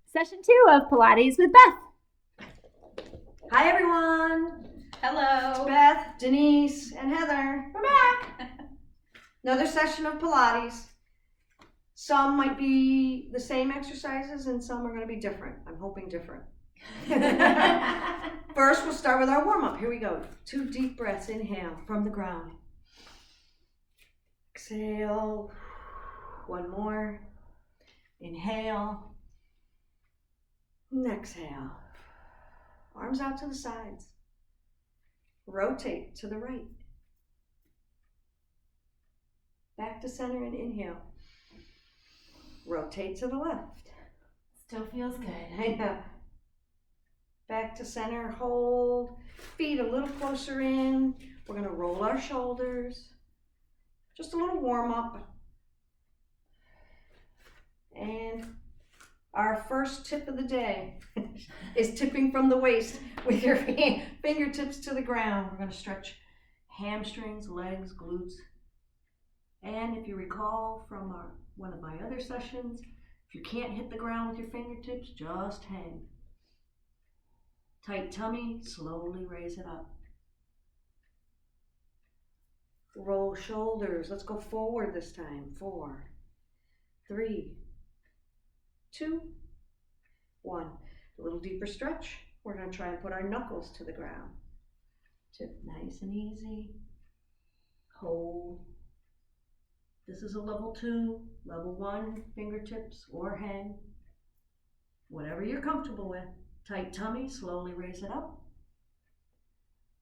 Session 2 of Pilates with Beth. Hi everyone! Hello! It's Beth, Denise, and Heather. We're back! Another session of Pilates. Some might be the same exercises and some are going to be different. I'm hoping different. First, we'll start with our warm-up. Here we go. 2 deep breaths. Inhale from the ground. Exhale. 1 more. Inhale. And exhale. Arms out to the sides. Rotate to the right. Back to center and inhale. Rotate to the left. Still feels good. I know. Back to center, hold. Feet a little closer in. We're going to roll our shoulders. Just a little warm up. And our first tip of the day is tipping from the waist with your fingertips to the ground. We're going to stretch hamstrings, legs, glutes. And if you recall from one of my other sessions, if you can't hit the ground with your fingertips, just hang. Tight tummy, slowly raise it up. Roll shoulders. Let's go forward this time. 4, 3, 2, 1. A little deeper stretch. We're going to try and put our knuckles to the ground. Tip nice and easy. Hold. This is a level 2, level 1, fingertips or hang. Whatever you're comfortable with. Tight tummy, slowly raise it up.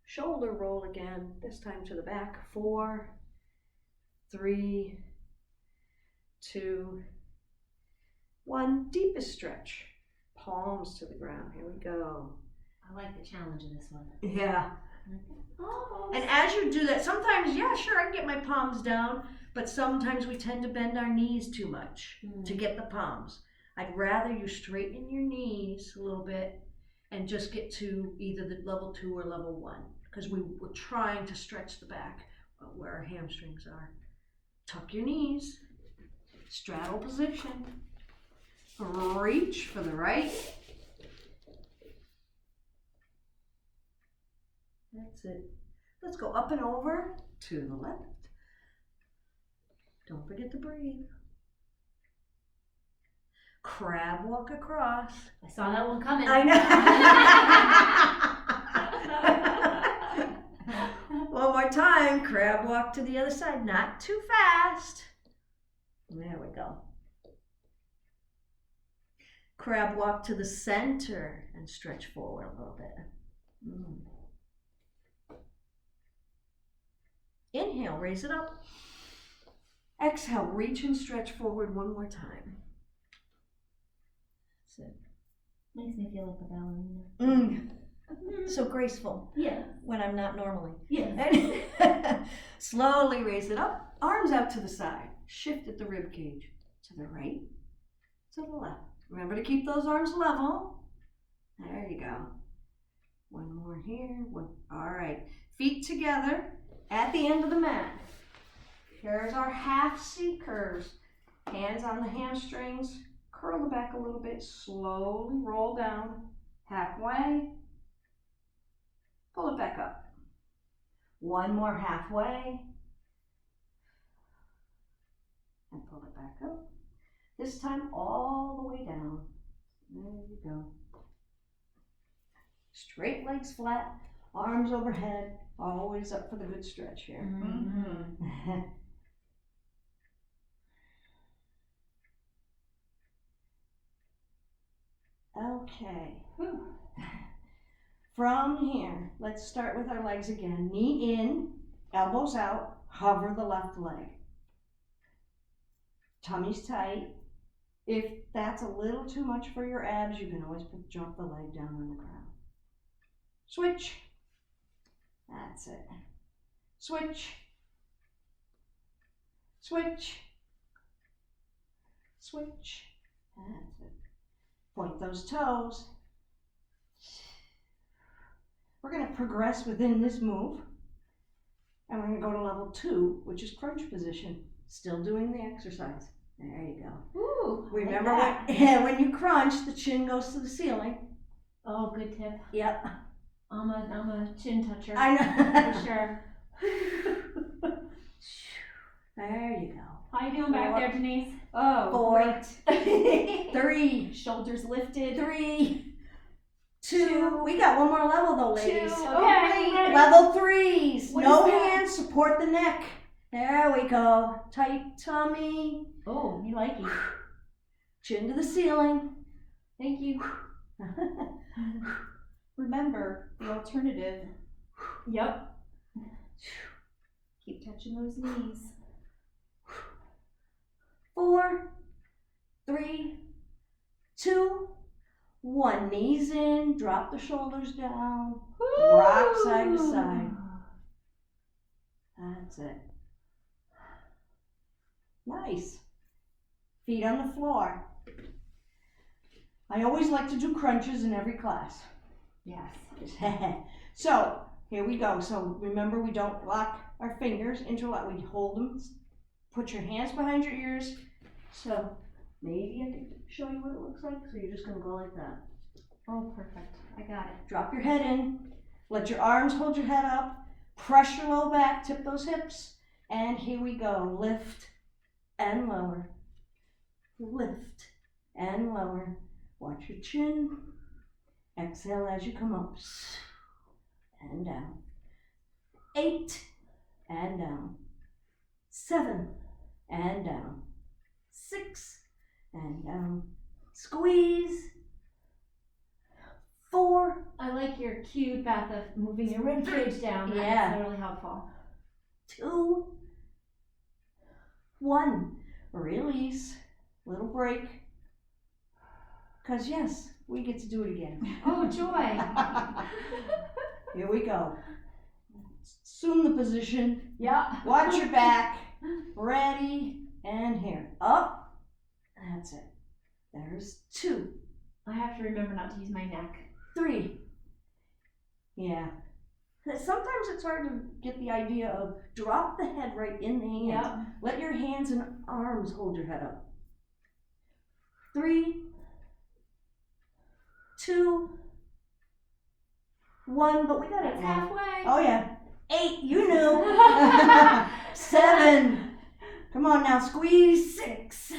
Shoulder roll again, this time to the back. 4, 3, 2, 1. Deepest stretch. Palms to the ground. Here we go. I like the challenge of this one. Yeah. Almost. And as you do that, sometimes, yeah, sure, I can get my palms down, but sometimes we tend to bend our knees too much to get the palms. I'd rather you straighten your knees a little bit and just get to either the level 2 or level 1, because we're trying to stretch the back where our hamstrings are. Tuck your knees, straddle position, reach for the right. That's it. Let's go up and over to the left. Don't forget to breathe. Crab walk across. I saw that one coming. I know. One more time. Crab walk to the other side. Not too fast. There we go. Crab walk to the center and stretch forward a little bit. Inhale, raise it up. Exhale, reach and stretch forward one more time. That's it. Makes me feel like a ballerina. So graceful. Yeah. When I'm not normally. Yeah. Slowly raise it up. Arms out to the side. Shift at the rib cage. To the right, to the left. Remember to keep those arms level. There you go. One more here. One. All right. Feet together at the end of the mat. Here's our half C curves. Hands on the hamstrings. Curl the back a little bit. Slowly roll down. Halfway. Pull it back up. One more halfway. And pull it back up. This time all the way down. There you go. Straight legs flat, arms overhead, always up for the good stretch here. Mm-hmm. Okay. From here, let's start with our legs again. Knee in, elbows out, hover the left leg. Tummy's tight. If that's a little too much for your abs, you can always drop the leg down on the ground. Switch. That's it. Switch. Switch. Switch. That's it. Point those toes. We're going to progress within this move. And we're going to go to level 2, which is crunch position. Still doing the exercise. There you go. Ooh. Remember like that. when you crunch, the chin goes to the ceiling. Oh, good tip. Yep. I'm a chin toucher. I know. For sure. There you go. How you doing back there, Denise? Oh, 4, great. 3, Shoulders lifted. 3, 2. We got one more level though, ladies. 2. Okay. Great. Level 3s. What No is that? hands, support the neck. There we go. Tight tummy. Oh, you like it. Chin to the ceiling. Thank you. Remember the alternative. Yep. Keep touching those knees. 4, 3, 2, 1. Knees in. Drop the shoulders down. Rock side to side. That's it. Nice. Feet on the floor. I always like to do crunches in every class. Yes. So, here we go. So, remember, we don't lock our fingers, interlock. We hold them. Put your hands behind your ears. So, maybe I can show you what it looks like. So, you're just going to go like that. Oh, perfect. I got it. Drop your head in. Let your arms hold your head up. Press your low back. Tip those hips. And here we go. Lift and lower. Lift and lower. Watch your chin. Exhale as you come up. And down. 8 and down. 7 and down. 6 and down. Squeeze. 4. I like your cute, Beth, of moving your rib cage down. Yeah. That's really helpful. 2, 1. Release. Little break. Because yes, we get to do it again. Oh, joy. Here we go. Assume the position. Yeah. Watch your back. Ready. And here. Up. That's it. There's 2. I have to remember not to use my neck. 3. Yeah. Sometimes it's hard to get the idea of drop the head right in the hands. Yep. Let your hands and arms hold your head up. 3, 2, 1, but we got it That's now. halfway. Oh yeah. 8, you knew. 7. Come on now, squeeze. 6.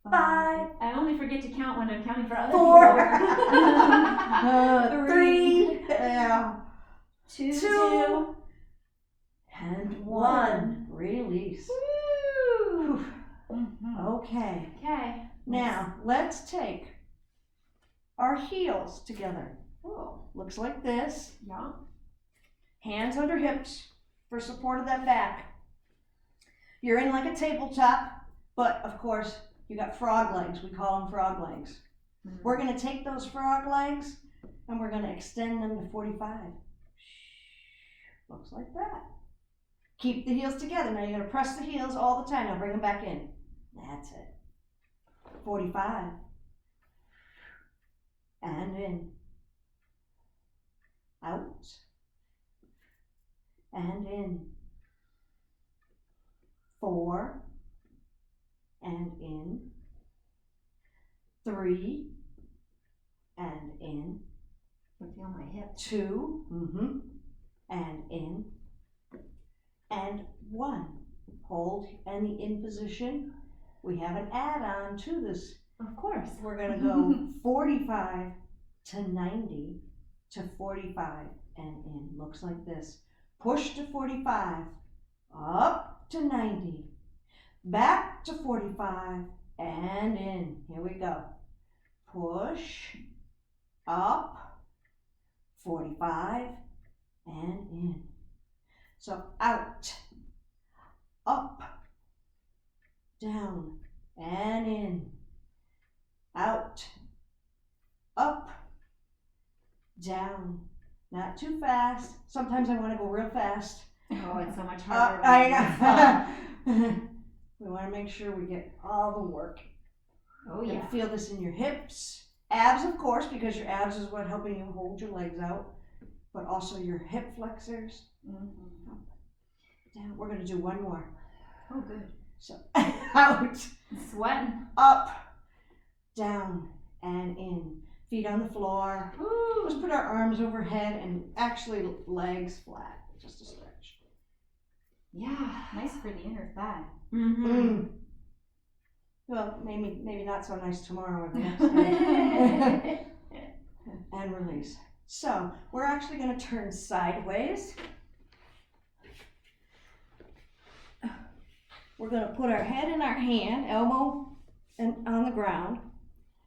5. I only forget to count when I'm counting for other 4. 3. Yeah. people. 2. And 1. Release. Woo. Whew. Okay. Okay. Now, let's take our heels together. Oh. Looks like this. Yeah. Hands under hips for support of that back. You're in like a tabletop, but of course, you got frog legs. We call them frog legs. Mm-hmm. We're going to take those frog legs and we're going to extend them to 45. Looks like that. Keep the heels together. Now you're going to press the heels all the time. Now bring them back in. That's it. 45. And in. Out. And in. 4. And in. 3. And in. I feel my hips. 2. And in. And 1. Hold and the in position. We have an add-on to this. Of course. We're going to go 45 to 90 to 45 and in. Looks like this. Push to 45, up to 90, back to 45 and in. Here we go. Push, up, 45 and in. So out, up, down and in. Out, up, down. Not too fast. Sometimes I want to go real fast. Oh, it's so much harder. I know. We want to make sure we get all the work. Oh, You yeah. feel this in your hips. Abs, of course, because your abs is what helping you hold your legs out. But also your hip flexors. Mm-hmm. Down. We're going to do one more. Oh, good. So out, Sweating. up, down, and in. Feet on the floor. Woo. Let's put our arms overhead and actually legs flat, just a stretch. Yeah. Nice for the inner thigh. Mm-hmm. Well, maybe not so nice tomorrow or the next day. And release. So we're actually going to turn sideways. We're going to put our head in our hand, elbow and on the ground.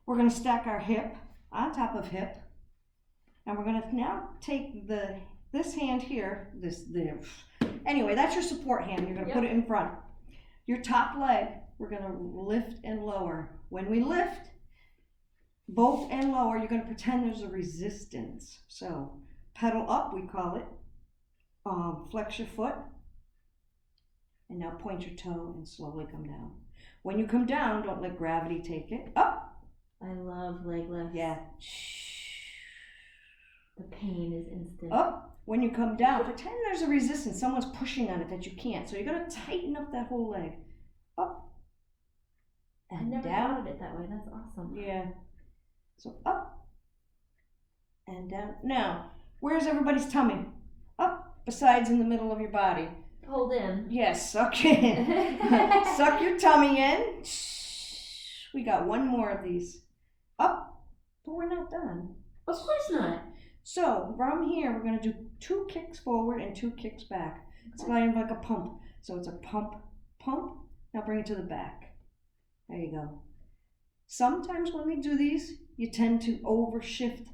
We're going to stack our hip on top of hip. And we're going to now take this hand here, anyway, that's your support hand. You're going to put it in front. Your top leg, we're going to lift and lower. When we lift, both and lower, you're going to pretend there's a resistance. So pedal up, we call it. Flex your foot. And now point your toe and slowly come down. When you come down, don't let gravity take it. Up. I love leg lifts. Yeah. The pain is instant. Up. When you come down, pretend there's a resistance. Someone's pushing on it that you can't. So you're going to tighten up that whole leg. Up. I And never down. thought of it that way. That's awesome. Yeah. So up. And down. Now, where's everybody's tummy? Up. Besides in the middle of your body. Hold in. Yes, suck in. Suck your tummy in. We got one more of these. Up, but we're not done. Of course not. So from here, we're going to do 2 kicks forward and 2 kicks back. It's kind of like a pump. So it's a pump, pump. Now bring it to the back. There you go. Sometimes when we do these, you tend to overshift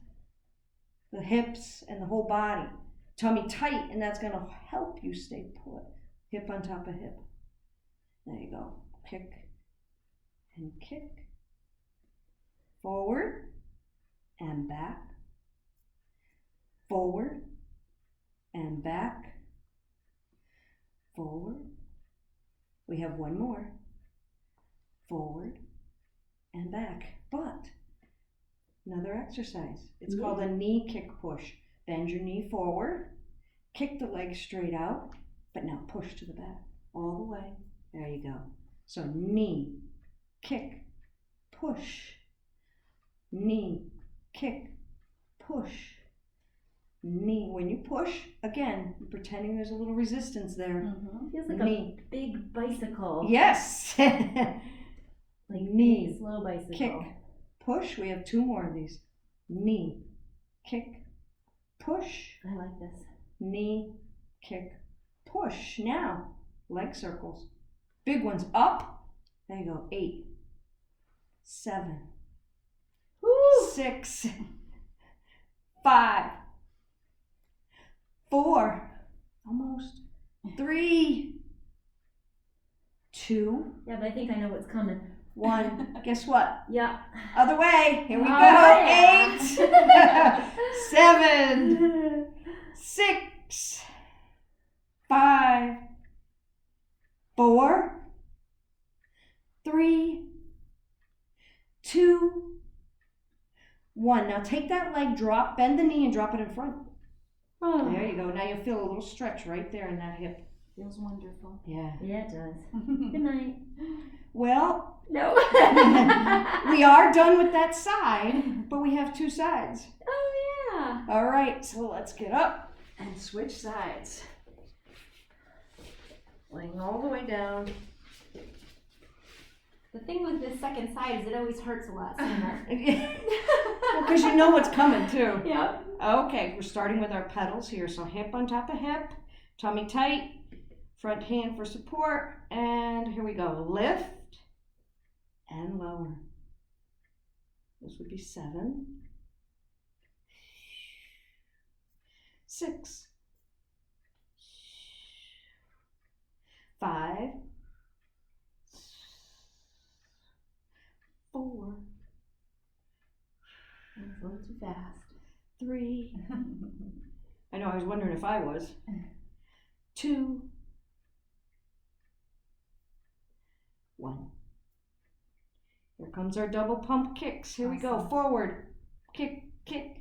the hips and the whole body. Tummy tight, and that's going to help you stay put. Hip on top of hip. There you go. Kick and kick. Forward and back. Forward and back. Forward. We have one more. Forward and back. But another exercise. It's called a knee kick push. Bend your knee forward, kick the leg straight out, but now push to the back, all the way. There you go. So knee, kick, push, knee, kick, push, knee. When you push, again, you're pretending there's a little resistance there. Mm-hmm. Feels like Knee. a big bicycle. Yes. Like knee, slow bicycle. kick, push. We have 2 more of these. Knee, kick, push. I like this. Knee, kick, push. Now, leg circles. Big ones up. There you go. 8, 7, Woo! 6, 5, 4, almost, 3, 2, Yeah, but I think I know what's coming. 1. Guess what? Yeah. Other way. Here we Oh, go. yeah. 8, 7, 6, 5, 4, 3, 2, 1. Now take that leg, drop, bend the knee and drop it in front. Oh. There you go. Now you feel a little stretch right there in that hip. Feels wonderful. Yeah. Yeah, it does. Good night. Well, No. we are done with that side, but we have 2 sides. Oh, yeah. All right, so let's get up and switch sides. Laying all the way down. The thing with this second side is it always hurts a lot sooner. Well, because you know what's coming too. Yep. Okay, we're starting with our pedals here. So hip on top of hip, tummy tight, front hand for support, and here we go. Lift and lower. This would be 7, 6, 5, 4, It's a little too fast. 3. I know, I was wondering if I was. 2, 1. Here comes our double pump kicks. Here we go. Awesome. Forward, kick, kick,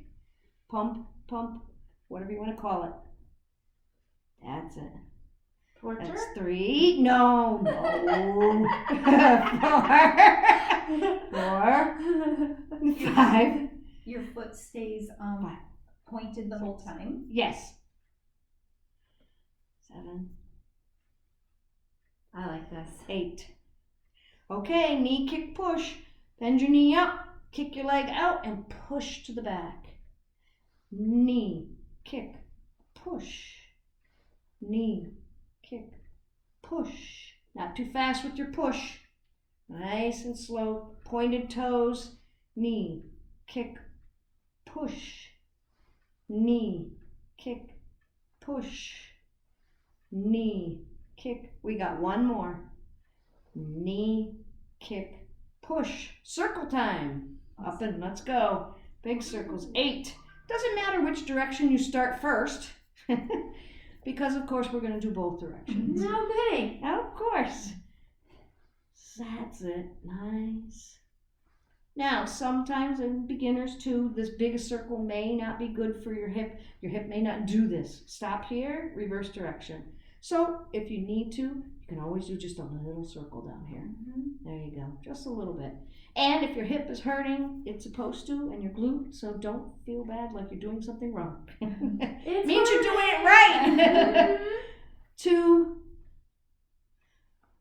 pump, pump, whatever you want to call it. That's it. Torture? That's 3. No. 4. 5. Your foot stays pointed the whole time. Yes. 7. I like this. 8. Okay, knee kick push. Bend your knee up, kick your leg out, and push to the back. Knee, kick, push. Knee, kick, push. Not too fast with your push. Nice and slow. Pointed toes. Knee, kick, push. Knee, kick, push. Knee, kick. We got one more. Knee, kick, push. Circle time. Up and let's go. Big circles. 8. Doesn't matter which direction you start first. Because of course we're going to do both directions. No kidding. Of course. That's it. Nice. Now, sometimes in beginners too, this big circle may not be good for your hip. Your hip may not do this. Stop here, reverse direction. So if you need to, you can always do just a little circle down here. There you go, just a little bit. And if your hip is hurting, it's supposed to, and your glute, so don't feel bad like you're doing something wrong. It means you're doing it right. 2,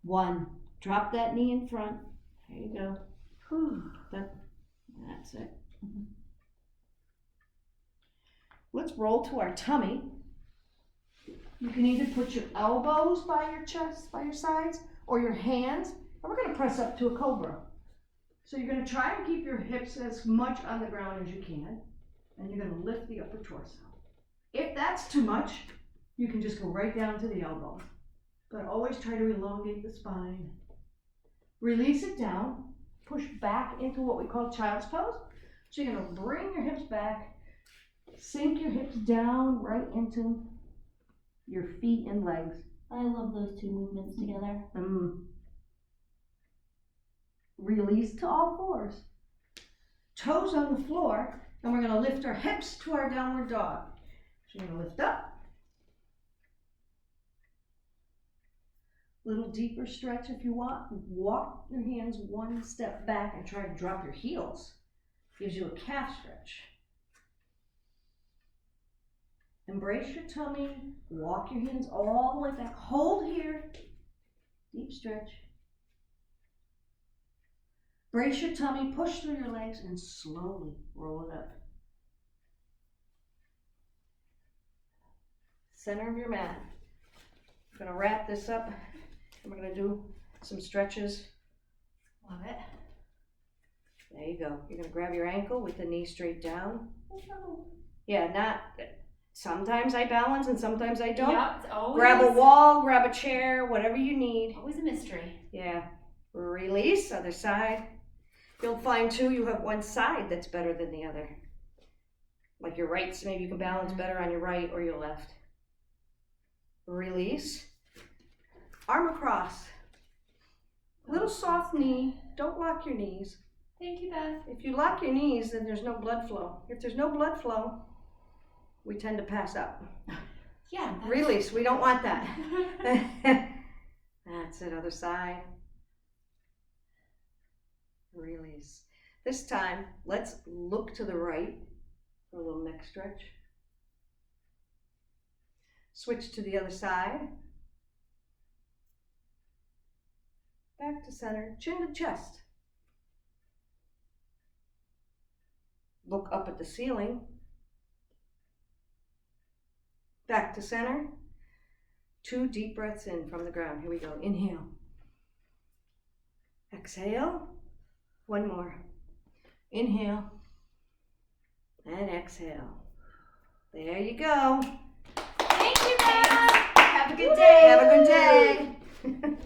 1. Drop that knee in front. There you go. Whew. That's it. Let's roll to our tummy. You can either put your elbows by your chest, by your sides, or your hands, and we're going to press up to a cobra. So you're going to try and keep your hips as much on the ground as you can, and you're going to lift the upper torso. If that's too much, you can just go right down to the elbow. But always try to elongate the spine. Release it down, push back into what we call child's pose. So you're going to bring your hips back, sink your hips down right into your feet and legs. I love those two movements together. Release to all 4s. Toes on the floor, and we're going to lift our hips to our downward dog. So you're going to lift up. Little deeper stretch if you want. Walk your hands one step back and try to drop your heels. Gives you a calf stretch. Embrace your tummy. Walk your hands all the way back. Hold here. Deep stretch. Brace your tummy, push through your legs, and slowly roll it up. Center of your mat. I'm going to wrap this up, and we're going to do some stretches. Love it. There you go. You're going to grab your ankle with the knee straight down. Yeah, sometimes I balance and sometimes I don't. Yep, it's always, Grab a wall, grab a chair, whatever you need. always a mystery. Yeah. Release, other side. You'll find too, you have one side that's better than the other. Like your right, so maybe you can balance better on your right or your left. Release. Arm across. Little soft knee. Don't lock your knees. Thank you, Beth. If you lock your knees, then there's no blood flow. If there's no blood flow, we tend to pass out. Yeah. Release. We don't want that. That's it. Other side. Release. This time, let's look to the right for a little neck stretch. Switch to the other side. Back to center, chin to chest. Look up at the ceiling. Back to center. 2 deep breaths in from the ground. Here we go. Inhale. Exhale. 1 more. Inhale. And exhale. There you go. Thank you, Beth. Have a good day. Have a good day.